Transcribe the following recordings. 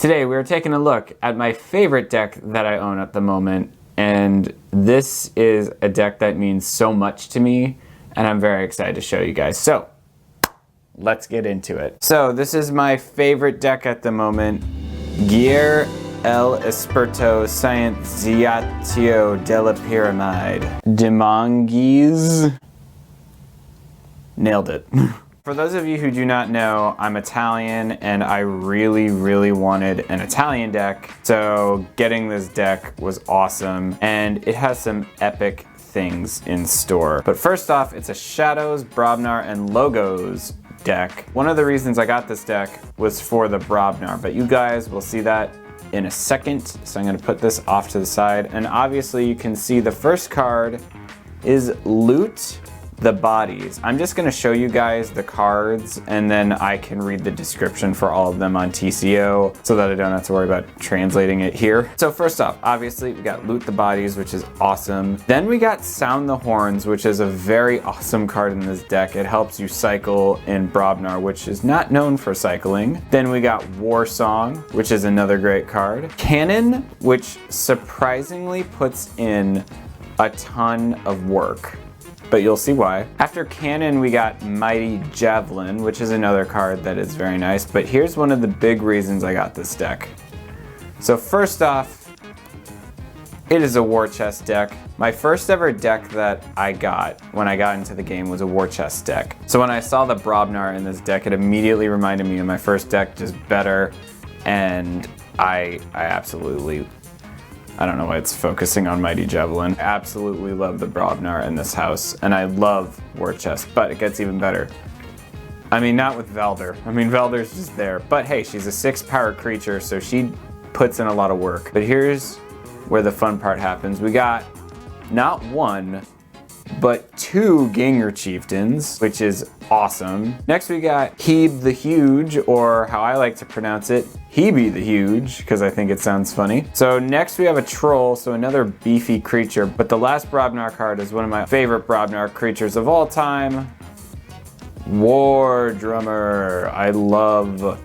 Today we are taking a look at my favorite deck that I own at the moment, and this is a deck that means so much to me, and I'm very excited to show you guys. So, let's get into it. So, this is my favorite deck at the moment, Guerre El Esperto Scienziatio della Pyramide. Demongees. Nailed it. For those of you who do not know, I'm Italian and I really wanted an Italian deck. So getting this deck was awesome and it has some epic things in store. But first off, it's a Shadows, Brobnar, and Logos deck. One of the reasons I got this deck was for the Brobnar, but you guys will see that in a second. So I'm gonna put this off to the side. And obviously you can see the first card is Loot the Bodies. I'm just gonna show you guys the cards and then I can read the description for all of them on TCO so that I don't have to worry about translating it here. So first off, obviously we got Loot the Bodies, which is awesome. Then we got Sound the Horns, which is a very awesome card in this deck. It helps you cycle in Brobnar, which is not known for cycling. Then we got War Song, which is another great card. Cannon, which surprisingly puts in a ton of work, but you'll see why. After Cannon, we got Mighty Javelin, which is another card that is very nice, but here's one of the big reasons I got this deck. So first off, it is a war chest deck. My first ever deck that I got when I got into the game was a war chest deck. So when I saw the Brobnar in this deck, it immediately reminded me of my first deck, just better, and I absolutely, I don't know why it's focusing on Mighty Javelin. I absolutely love the Brobnar in this house, and I love War Chest, but it gets even better. I mean, not with Velder. I mean, Velder's just there, but hey, she's a 6-power creature, so she puts in a lot of work. But here's where the fun part happens. We got not one, but 2 Ganger Chieftains, which is awesome. Next we got Hebe the Huge, or how I like to pronounce it, Hebe the Huge, because I think it sounds funny. So next we have a Troll, so another beefy creature, but the last Brobnar card is one of my favorite Brobnar creatures of all time, War Drummer. I love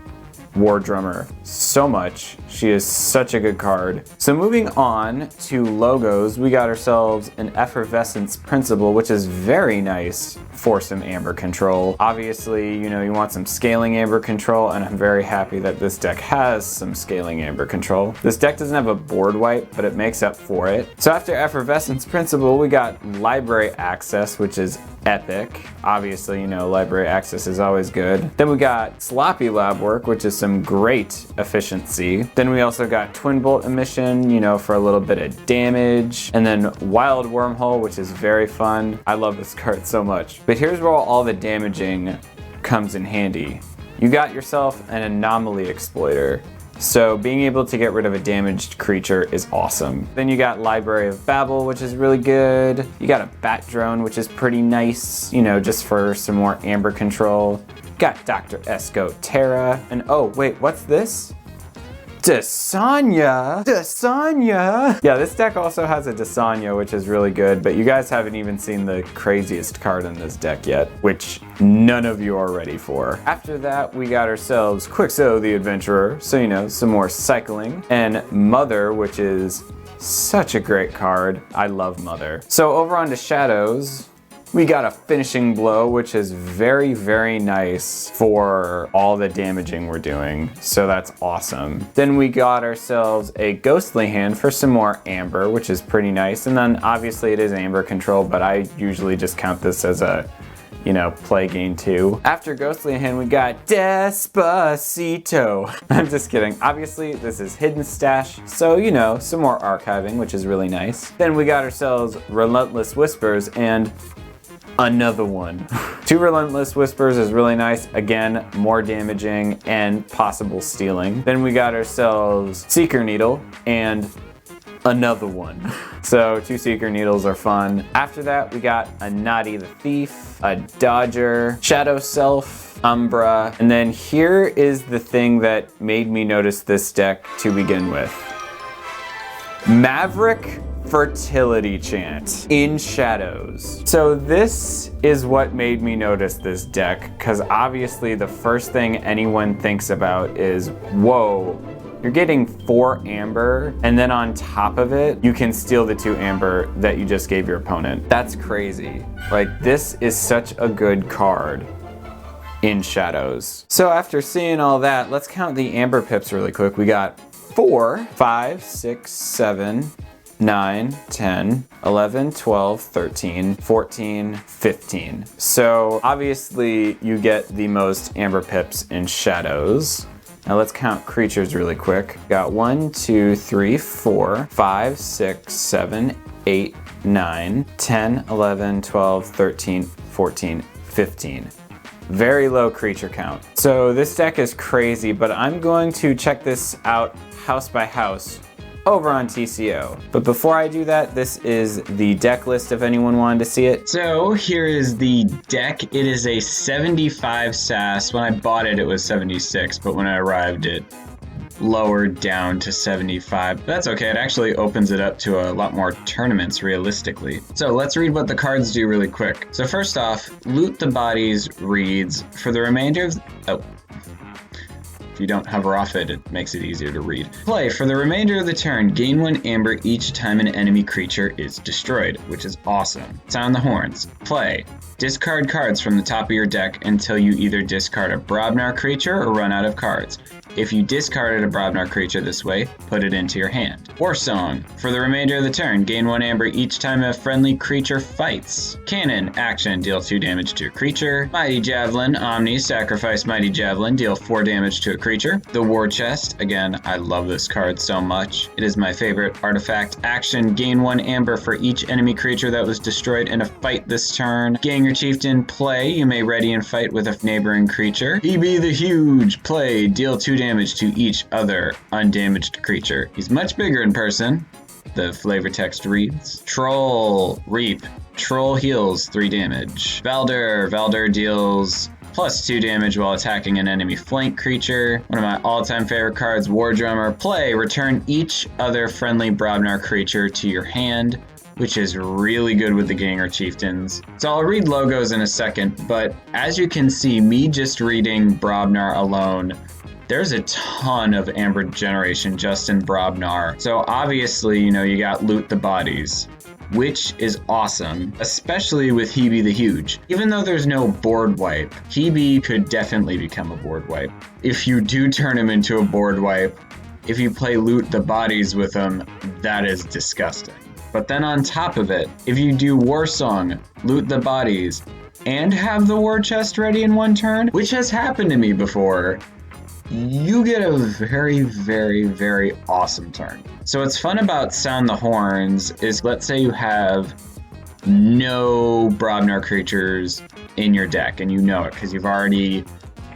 War Drummer so much. She is such a good card. So moving on to Logos, we got ourselves an Effervescence Principle, which is very nice for some Amber control. Obviously, you know, you want some scaling Amber control, and I'm very happy that this deck has some scaling Amber control. This deck doesn't have a board wipe, but it makes up for it. So after Effervescence Principle, we got Library Access, which is epic. Obviously, you know, library access is always good. Then we got Sloppy Lab Work, which is some great efficiency. Then we also got Twin Bolt Emission, you know, for a little bit of damage. And then Wild Wormhole, which is very fun. I love this card so much. But here's where all the damaging comes in handy. You got yourself an Anomaly Exploiter. So being able to get rid of a damaged creature is awesome. Then you got Library of Babel, which is really good. You got a Bat Drone, which is pretty nice, you know, just for some more Amber control. Got Dr. Esco Terra, and oh wait, what's this? Desanya! Desanya! Yeah, this deck also has a Desanya, which is really good, but you guys haven't even seen the craziest card in this deck yet, which none of you are ready for. After that, we got ourselves Quixo the Adventurer, so you know, some more cycling, and Mother, which is such a great card. I love Mother. So over on to Shadows, we got a Finishing Blow, which is very nice for all the damaging we're doing. So that's awesome. Then we got ourselves a Ghostly Hand for some more Amber, which is pretty nice. And then obviously it is Amber control, but I usually just count this as a, you know, play game 2. After Ghostly Hand, we got Despacito. I'm just kidding. Obviously, this is Hidden Stash, so, you know, some more archiving, which is really nice. Then we got ourselves Relentless Whispers and another one. 2 Relentless Whispers is really nice. Again, more damaging and possible stealing. Then we got ourselves Seeker Needle and another one. So 2 Seeker Needles are fun. After that, we got a Naughty the Thief, a Dodger, Shadow Self, Umbra, and then here is the thing that made me notice this deck to begin with. Maverick Fertility Chant in Shadows. So this is what made me notice this deck, because obviously the first thing anyone thinks about is, whoa, you're getting 4 amber, and then on top of it, you can steal the 2 amber that you just gave your opponent. That's crazy. Like, this is such a good card in Shadows. So after seeing all that, let's count the amber pips really quick. We got 4, 5, 6, 7, 9, 10, 11, 12, 13, 14, 15. So obviously you get the most amber pips in Shadows. Now let's count creatures really quick. Got 1, 2, 3, 4, 5, 6, 7, 8, 9, 10, 11, 12, 13, 14, 15. Very low creature count. So this deck is crazy, but I'm going to check this out house by house over on TCO. But before I do that, this is the deck list if anyone wanted to see it. So here is the deck. It is a 75 SAS. When I bought it, it was 76, but when I arrived, it lowered down to 75. But that's okay, it actually opens it up to a lot more tournaments realistically. So let's read what the cards do really quick. So first off, Loot the Bodies reads, for the remainder of... If you don't hover off it, it makes it easier to read. Play, for the remainder of the turn, gain 1 amber each time an enemy creature is destroyed, which is awesome. Sound the horns. Play, discard cards from the top of your deck until you either discard a Brobnar creature or run out of cards. If you discarded a Brobnar creature this way, put it into your hand. War Song, for the remainder of the turn, gain 1 amber each time a friendly creature fights. Cannon, action, deal 2 damage to a creature. Mighty Javelin, Omni, sacrifice Mighty Javelin, deal 4 damage to a creature. The War Chest, again, I love this card so much. It is my favorite artifact. Action, gain 1 amber for each enemy creature that was destroyed in a fight this turn. Ganger Chieftain, play, you may ready and fight with a neighboring creature. EB the Huge, play, deal 2 damage to each other undamaged creature. He's much bigger in person. The flavor text reads. Troll, Reap, Troll heals 3 damage. Valder deals plus 2 damage while attacking an enemy flank creature. One of my all-time favorite cards, War Drummer, play, return each other friendly Brobnar creature to your hand, which is really good with the Ganger Chieftains. So I'll read logos in a second, but as you can see, me just reading Brobnar alone, there's a ton of amber generation just in Brobnar. So obviously, you got Loot the Bodies, which is awesome, especially with Hebe the Huge. Even though there's no board wipe, Hebe could definitely become a board wipe. If you do turn him into a board wipe, if you play Loot the Bodies with him, that is disgusting. But then on top of it, if you do War Song, Loot the Bodies, and have the War Chest ready in 1 turn, which has happened to me before, you get a very, very, very awesome turn. So what's fun about Sound the Horns is, let's say you have no Brobnar creatures in your deck, and you know it because you've already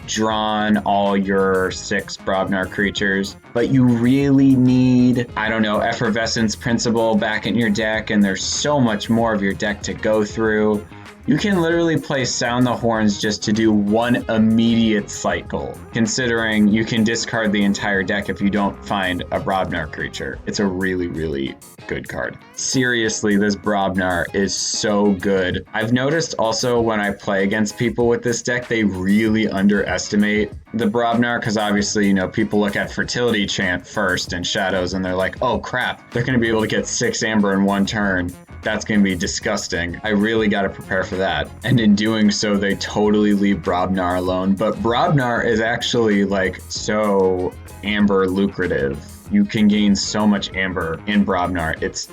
drawn all your 6 Brobnar creatures, but you really need, I don't know, Effervescence Principle back in your deck, and there's so much more of your deck to go through. You can literally play Sound the Horns just to do 1 immediate cycle, considering you can discard the entire deck if you don't find a Brobnar creature. It's a really, really good card. Seriously, this Brobnar is so good. I've noticed also when I play against people with this deck, they really underestimate the Brobnar, because obviously, people look at Fertility Chant first in Shadows and they're like, oh crap, they're going to be able to get 6 amber in 1 turn. That's going to be disgusting. I really got to prepare for that. And in doing so, they totally leave Brobnar alone. But Brobnar is actually so amber lucrative. You can gain so much amber in Brobnar. It's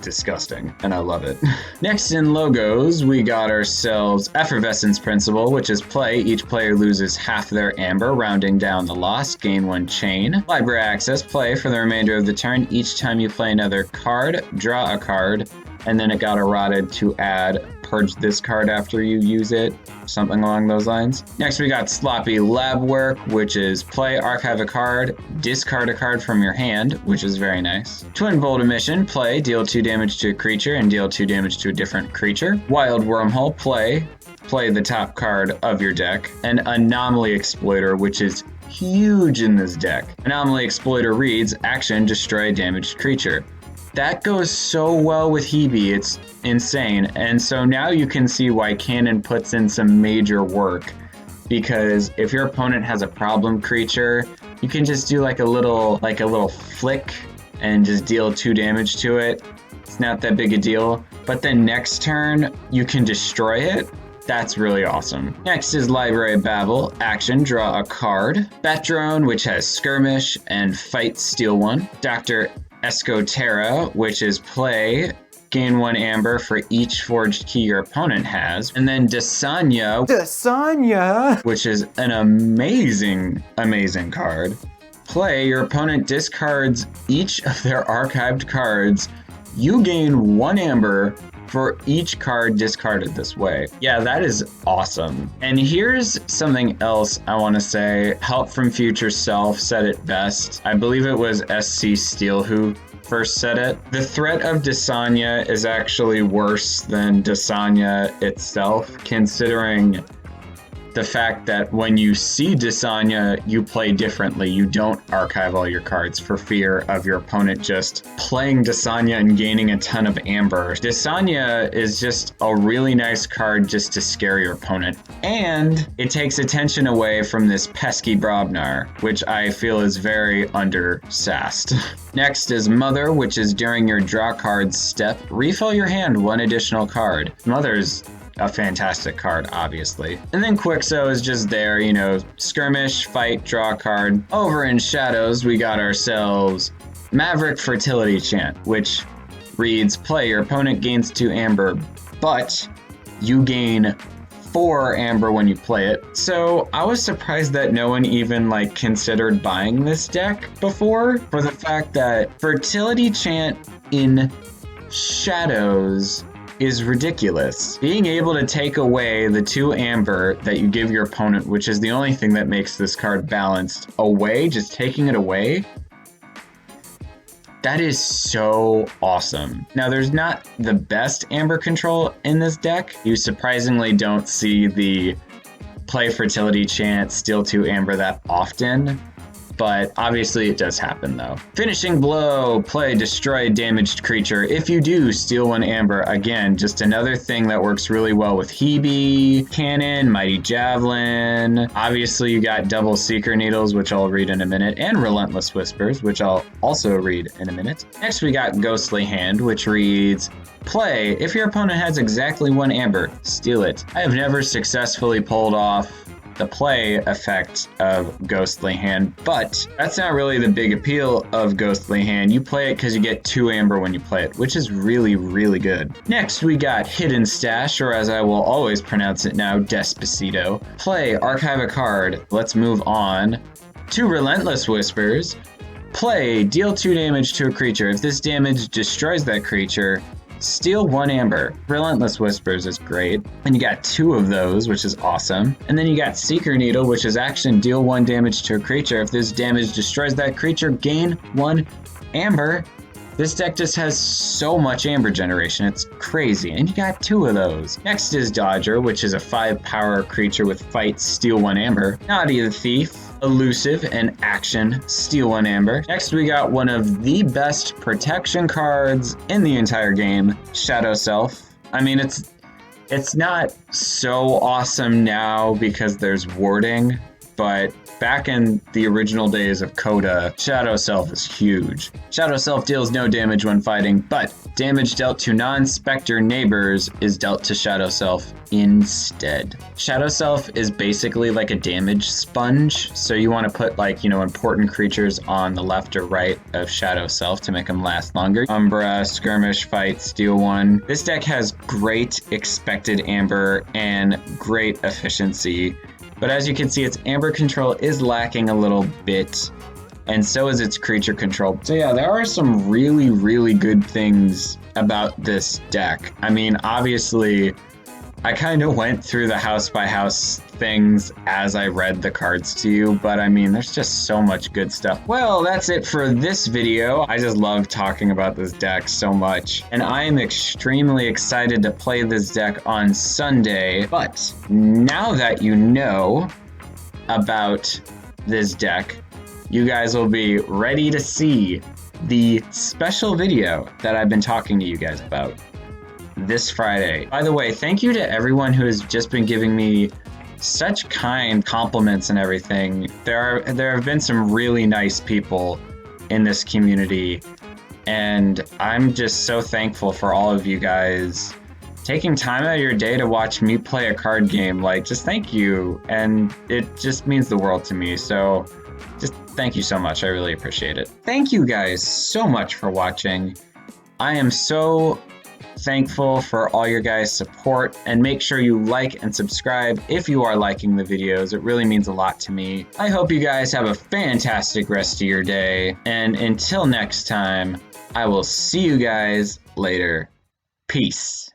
disgusting, and I love it. Next in logos, we got ourselves Effervescence Principle, which is play. Each player loses half their amber, rounding down the loss. Gain 1 chain. Library Access, play, for the remainder of the turn. Each time you play another card, draw a card, and then it got eroded to add purge this card after you use it, something along those lines. Next we got Sloppy Lab Work, which is play, archive a card, discard a card from your hand, which is very nice. Twin Bolt Emission, play, deal 2 damage to a creature and deal 2 damage to a different creature. Wild Wormhole, play the top card of your deck. And Anomaly Exploiter, which is huge in this deck. Anomaly Exploiter reads, action, destroy a damaged creature. That goes so well with Hebe, it's insane. And so now you can see why Cannon puts in some major work, because if your opponent has a problem creature, you can just do like a little flick and just deal 2 damage to it. It's not that big a deal. But then next turn, you can destroy it. That's really awesome. Next is Library of Babel. Action, draw a card. Bat Drone, which has Skirmish and Fight, steal 1. Dr. Escoterra, which is play, gain 1 amber for each forged key your opponent has. And then Desanya, which is an amazing card. Play, your opponent discards each of their archived cards. You gain 1 amber for each card discarded this way. Yeah, that is awesome. And here's something else I want to say. Help from Future Self said it best. I believe it was SC Steel who first said it. The threat of Desanya is actually worse than Desanya itself, considering the fact that when you see Desanya, you play differently. You don't archive all your cards for fear of your opponent just playing Desanya and gaining a ton of amber. Desanya is just a really nice card just to scare your opponent. And it takes attention away from this pesky Brobnar, which I feel is very under-sassed. Next is Mother, which is during your draw cards step, refill your hand 1 additional card. Mother's a fantastic card, obviously. And then Quixo is just there, you know, skirmish, fight, draw card. Over in Shadows, we got ourselves Maverick Fertility Chant, which reads, play, your opponent gains 2 amber, but you gain 4 amber when you play it. So I was surprised that no one even like considered buying this deck before, for the fact that Fertility Chant in Shadows is ridiculous. Being able to take away the 2 amber that you give your opponent, which is the only thing that makes this card balanced, away, just taking it away, that is so awesome. Now, there's not the best amber control in this deck. You surprisingly don't see the play Fertility Chant, steal 2 amber that often, but obviously it does happen though. Finishing Blow, play, destroy a damaged creature. If you do, steal 1 amber. Again, just another thing that works really well with Hebe, Cannon, Mighty Javelin. Obviously you got double Seeker Needles, which I'll read in a minute, and Relentless Whispers, which I'll also read in a minute. Next we got Ghostly Hand, which reads, play, if your opponent has exactly 1 amber, steal it. I have never successfully pulled off the play effect of Ghostly Hand, but that's not really the big appeal of Ghostly Hand. You play it because you get 2 amber when you play it, which is really, really good. Next, we got Hidden Stash, or as I will always pronounce it now, Despacito. Play, archive a card. Let's move on to Relentless Whispers. Play, deal 2 damage to a creature. If this damage destroys that creature, steal 1 amber. Relentless Whispers is great. And you got 2 of those, which is awesome. And then you got Seeker Needle, which is action, deal 1 damage to a creature. If this damage destroys that creature, gain 1 amber. This deck just has so much amber generation, it's crazy. And you got 2 of those. Next is Dodger, which is a 5 power creature with fight, steal 1 amber. Naughty the Thief, elusive, and action, steal 1 amber. Next we got one of the best protection cards in the entire game, Shadow Self. I mean, it's not so awesome now because there's warding, but back in the original days of Coda, Shadow Self is huge. Shadow Self deals no damage when fighting, but damage dealt to non-Spectre neighbors is dealt to Shadow Self instead. Shadow Self is basically like a damage sponge, so you want to put like, you know, important creatures on the left or right of Shadow Self to make them last longer. Umbra, Skirmish, Fight, Steal 1. This deck has great expected amber and great efficiency. But as you can see, its amber control is lacking a little bit, and so is its creature control. So yeah, there are some really, really good things about this deck. I mean, obviously, I kind of went through the house by house things as I read the cards to you, but I mean, there's just so much good stuff. Well, that's it for this video. I just love talking about this deck so much, and I am extremely excited to play this deck on Sunday. But now that you know about this deck, you guys will be ready to see the special video that I've been talking to you guys about this Friday. By the way, thank you to everyone who has just been giving me such kind compliments and everything. There have been some really nice people in this community, and I'm just so thankful for all of you guys taking time out of your day to watch me play a card game. Like, just thank you, and it just means the world to me. So just thank you so much. I really appreciate it. Thank you guys so much for watching. I am so thankful for all your guys' support, and make sure you like and subscribe if you are liking the videos. It really means a lot to me. I hope you guys have a fantastic rest of your day, and until next time, I will see you guys later. Peace.